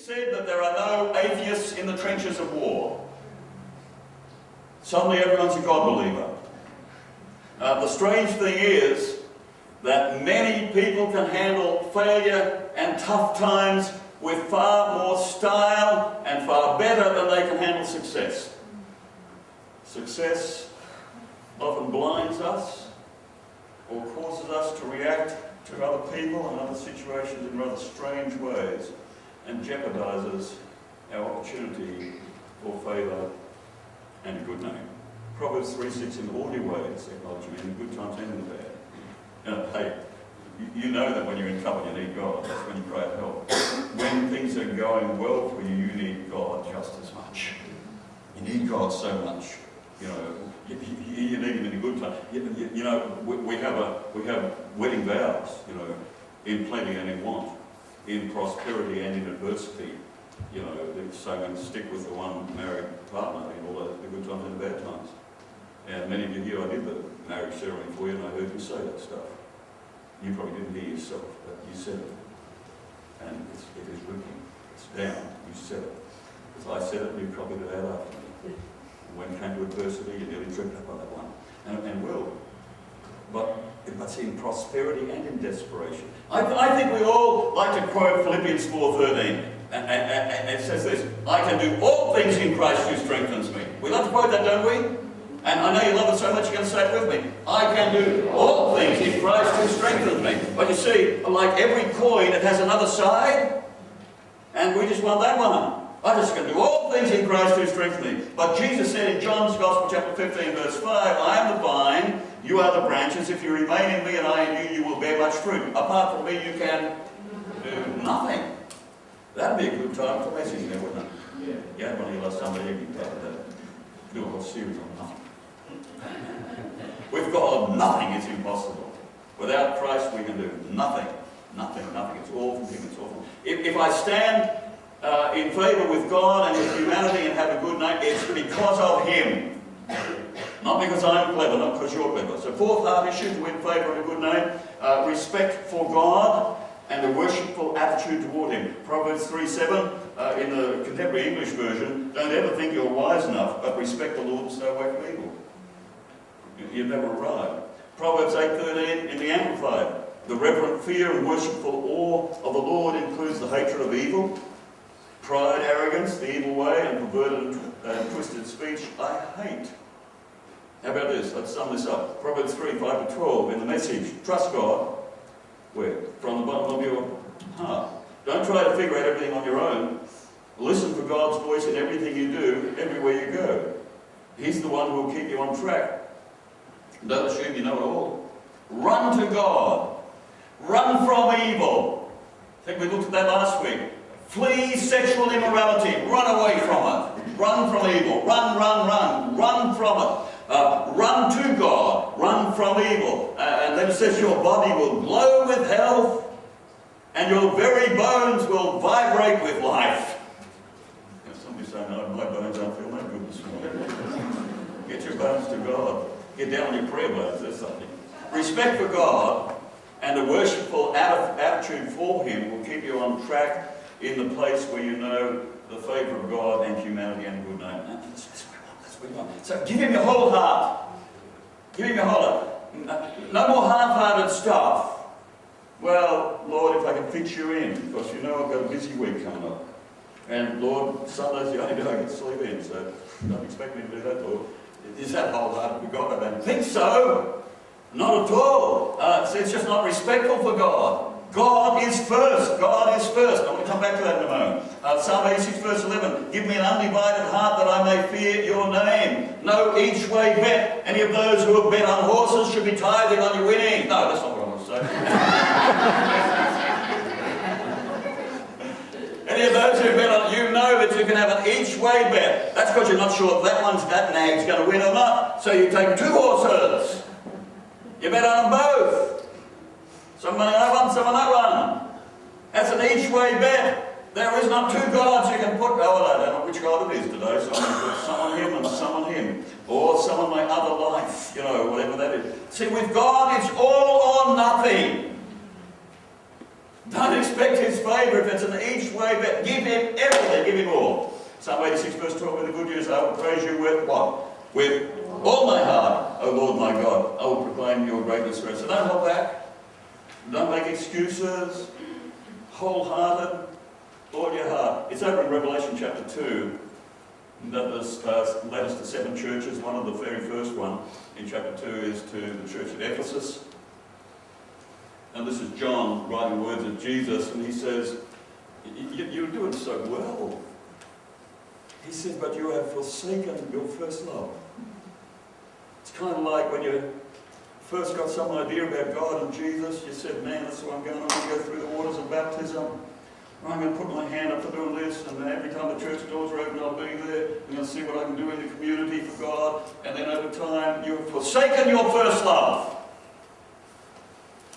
said that there are no atheists in the trenches of war. Suddenly everyone's a God believer. The strange thing is that many people can handle failure and tough times with far more style and far better than they can handle success. Success often blinds us or causes us to react to other people and other situations in rather strange ways and jeopardizes our opportunity for favour and a good name. Proverbs 3:6, in all your ways acknowledge me in the good times and in the bad. Hey, you know that when you're in trouble you need God. That's when you pray for help. When things are going well for you, you need God just as much. You need God so much. You know, you need Him in a good time. You know, we have wedding vows. You know, in plenty and in want, in prosperity and in adversity. You know, so I'm going to stick with the one married partner in all the good times and the bad times. And many of you here, I did the marriage ceremony for you, and I heard you say that stuff. You probably didn't hear yourself, but you said it. And it is written. It's down. You said it. Because I said it, and you probably did that after me. And when it came to adversity, you nearly tripped up on that one. And will. But it's in prosperity and in desperation. I think we all like to quote Philippians 4:13. And it says this: I can do all things in Christ who strengthens me. We love to quote that, don't we? And I know you love it so much you're going to say it with me. I can do all things in Christ who strengthens me. But you see, like every coin, it has another side. And we just want that one. I just can do all things in Christ who strengthens me. But Jesus said in John's Gospel, chapter 15, verse 5, I am the vine, you are the branches. If you remain in me and I in you, you will bear much fruit. Apart from me, you can do nothing. That'd be a good time for messaging there, wouldn't it? Yeah. When you lost somebody, you can do a whole series on nothing. With God, nothing is impossible. Without Christ, we can do nothing. Nothing, nothing. It's all from Him. It's all from Him. If I stand in favour with God and with humanity and have a good name, it's because of Him. Not because I'm clever, not because you're clever. So fourth heart issue to win favour and a good name, respect for God and a worshipful attitude toward Him. Proverbs 3:7, in the contemporary English version, don't ever think you're wise enough, but respect the Lord and stay away from evil. You've never arrived. Proverbs 8:13 in the Amplified, the reverent fear and worshipful awe of the Lord includes the hatred of evil, pride, arrogance, the evil way, and perverted and twisted speech I hate. How about this? Let's sum this up. Proverbs 3:5-12 in the Message, trust God. Where? From the bottom of your heart. Don't try to figure out everything on your own. Listen for God's voice in everything you do, everywhere you go. He's the one who will keep you on track. Don't assume you know it all. Run to God. Run from evil. I think we looked at that last week. Flee sexual immorality. Run away from it. Run from evil. Run, run, run. Run from it. Run to God. Run from evil. And then it says your body will glow with health and your very bones will vibrate with life. Somebody saying, no, my bones don't feel no good this morning. Get your bones to God. Get down on your prayer bones, there's something. Respect for God and a worshipful attitude for Him will keep you on track in the place where you know the favour of God and humanity and a good name. That's what we want. So give Him your whole heart. Give Him your whole heart. No more half-hearted stuff. Well, Lord, if I can fit you in, because you know I've got a busy week coming up. And Lord, Sunday's the only day I get to sleep in, so don't expect me to do that, Lord. Is that wholehearted with God? I don't think so. Not at all. It's just not respectful for God. God is first. God is first. I'm going to come back to that in a moment. Psalm 86 verse 11. Give me an undivided heart that I may fear your name. No each way bet. Any of those who have bet on horses should be tithing on your winning. No, that's not what I want to say. Any of those who bet on, you know that you can have an each way bet. That's because you're not sure if that nag's going to win or not. So you take two horses. You bet on them both. Some money on that one, some on that one. That's an each way bet. There is not two gods you can put. Oh, well, I don't know which God it is today. So I'm going to put some on him and some on him. Or some on my other life. You know, whatever that is. See, with God, it's all or nothing. Don't expect his favour if it's an each way, but give him everything, give him all. Psalm 86 verse 12, with the good news, I will praise you with what? With all my heart, O Lord my God. I will proclaim your greatness forever. So don't hold back. Don't make excuses. Wholehearted. All your heart. It's over in Revelation chapter 2. That was letters to 7 churches. One of the very first one in chapter 2 is to the church at Ephesus. And this is John writing words of Jesus, and he says, you're doing so well. He says, but you have forsaken your first love. It's kind of like when you first got some idea about God and Jesus, you said, man, that's what I'm going to go through the waters of baptism. I'm going to put my hand up for doing this, and every time the church doors are open, I'll be there. I'm going to see what I can do in the community for God. And then over time, you've forsaken your first love.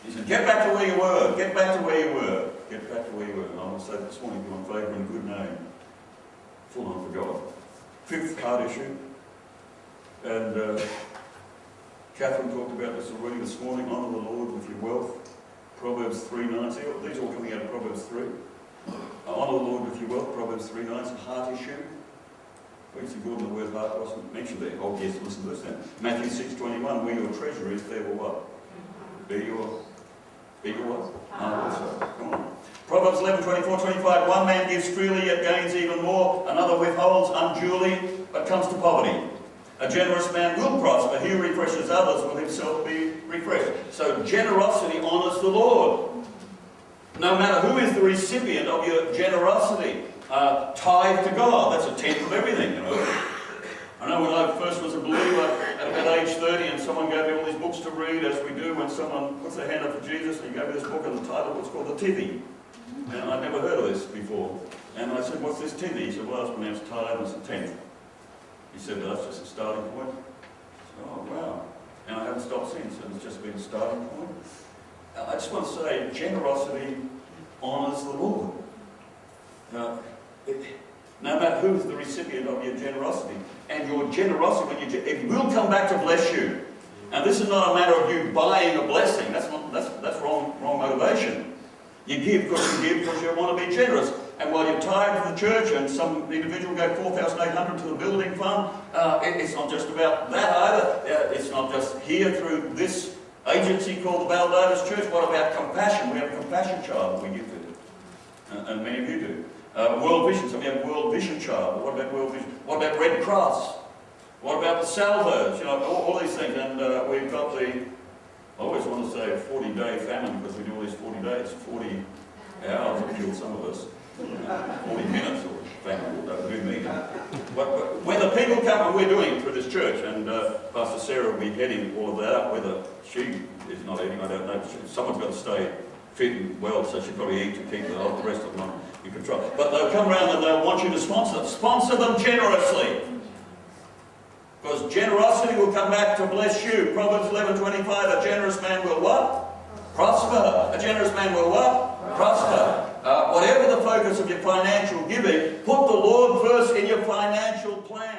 He said, get back to where you were. Get back to where you were. Get back to where you were. And I want to say this morning, do on favour and good name. Full on for God. 5th card issue. And Catherine talked about this already this morning. Honour the Lord with your wealth. Proverbs 3:9. See, these are all coming out of Proverbs 3. Honour the Lord with your wealth. Proverbs 3:9. Heart issue. Where's the good? The word heart wasn't mentioned there. Oh yes, listen to this then. Matthew 6:21. Where your treasure is, there will what? Be your what? Also. Come on. Proverbs 11:24-25. One man gives freely, yet gains even more. Another withholds unduly, but comes to poverty. A generous man will prosper. He who refreshes others will himself be refreshed. So generosity honours the Lord. No matter who is the recipient of your generosity. Tithe to God. That's a tenth of everything, you know. I know when I first was a believer at about age 30 and someone gave me all these books to read, as we do when someone puts their hand up for Jesus, and he gave me this book and the title was called The Tithe. And I'd never heard of this before. And I said, what's this tithe? He said, well, it's pronounced tithe and it's a tenth. He said, well, that's just a starting point. I said, oh, wow. And I haven't stopped since, and it's just been a starting point. I just want to say, generosity honours the Lord. No matter who's the recipient of your generosity. And your generosity, it will come back to bless you. And this is not a matter of you buying a blessing. That's wrong motivation. You give because you want to be generous. And while you tithe to the church and some individual gave $4,800 to the building fund, it's not just about that either. It's not just here through this agency called the Baldavis Church. What about compassion? We have a compassion child we give to. And many of you do. World Vision, some of you have World Vision child. What about World Vision? What about Red Cross? What about the Salvos? You know, all these things. And we've got the, I always want to say a 40-day famine because we do all these 40 days, 40 hours will kill some of us. 40 minutes or famine will do me. But when the people come, and we're doing it through this church, and Pastor Sarah will be heading all of that up, whether she is not eating, I don't know. Someone's got to stay fit and well, so she'll probably eat to keep the rest of them in control. But they'll come around and they'll want you to sponsor them. Sponsor them generously. Because generosity will come back to bless you. Proverbs 11:25, a generous man will what? Prosper. A generous man will what? Prosper. Whatever the focus of your financial giving, put the Lord first in your financial plan.